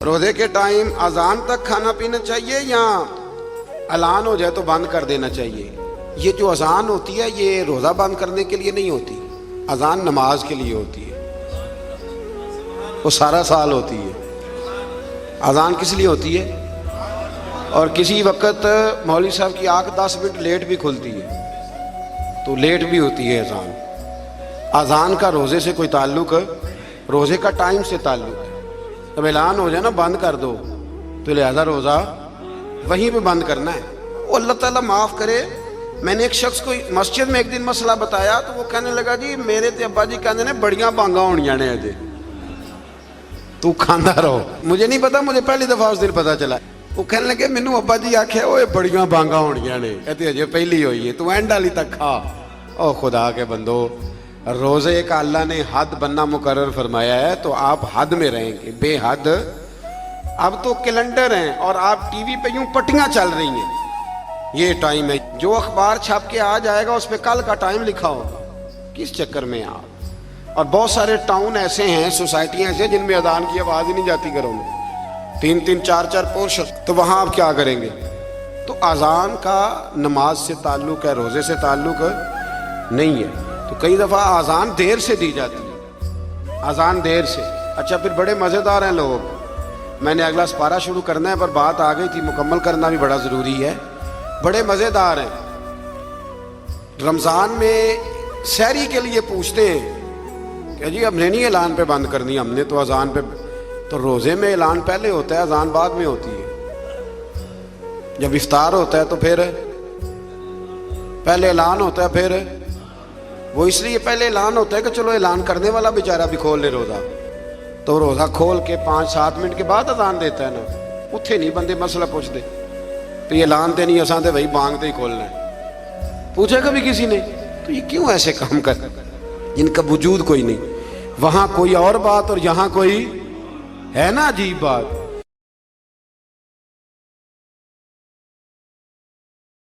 रोजे के टाइम अजान तक खाना पीना चाहिए या ऐलान हो जाए तो बंद कर देना चाहिए? ये जो अजान होती है ये रोज़ा बंद करने के लिए नहीं होती, अजान नमाज के लिए होती है, वो सारा साल होती है। अजान किस लिए होती है? और किसी वक्त मौलवी साहब की आंख 10 मिनट लेट भी खुलती है तो लेट भी होती है अजान। अजान का रोज़े से कोई ताल्लुक, रोज़े का टाइम से ताल्लुक है। जब ऐलान हो जाए ना बंद कर दो तो लिहाजा रोज़ा वहीं पे बंद करना है। वो अल्लाह ताला माफ़ करे, मैंने एक शख्स को मस्जिद में एक दिन मसला बताया तो वो कहने लगा जी मेरे ते अब्बा जी कहते ने बड़ियां बांगा होनियां ने अजे, तू खांदा रहो। मुझे नहीं पता, मुझे पहली दफा उस दिन पता चला। वो कहने लगे मैनू अब्बा जी आखे ओए बड़ियां बांगा होनियां ने, कहते अजे पहली होई है, तू एंड वाली तक खा। ओ खुदा के बंदो, रोजे का अल्लाह ने हद बनना मुकर्रर फरमाया है तो आप हद में रहेंगे, बेहद। अब तो कैलेंडर हैं और आप टीवी पे यूं पट्टियां चल रही हैं, ये टाइम है, जो अखबार छाप के आ जाएगा उस पर कल का टाइम लिखा होगा। किस चक्कर में आप? और बहुत सारे टाउन ऐसे हैं, सोसाइटियां ऐसे जिनमें अजान की आवाज़ ही नहीं जाती घरों में, 3-3 4-4 पोर्शन, तो वहाँ आप क्या करेंगे? तो अजान का नमाज से ताल्लुक है, रोज़े से ताल्लुक नहीं है। तो कई दफ़ा अजान देर से दी जाती है, अजान देर से। अच्छा फिर बड़े मज़ेदार हैं लोग। मैंने अगला सपारा शुरू करना है पर बात आ गई थी, मुकम्मल करना भी बड़ा ज़रूरी है। बड़े मज़ेदार हैं, रमज़ान में सहरी के लिए पूछते हैं कि जी हमने नहीं ऐलान पे बंद करनी, हमने तो अजान पे। तो रोज़े में ऐलान पहले होता है, अजान बाद में होती है। जब इफ्तार होता है तो फिर पहले ऐलान होता है, फिर वो इसलिए पहले ऐलान होता है कि चलो ऐलान करने वाला बेचारा भी खोल ले रोज़ा, तो रोज़ा खोल के 5-7 मिनट के बाद अजान देता है ना, उत्थे नहीं बंदे मसला पूछते तो ये ऐलान तो नहीं, असां तो भाई बांगते ही खोलना है। पूछा कभी किसी ने? तो ये क्यों ऐसे काम कर, इनका वजूद कोई नहीं, वहाँ कोई और बात और यहाँ कोई है ना अजीब बात।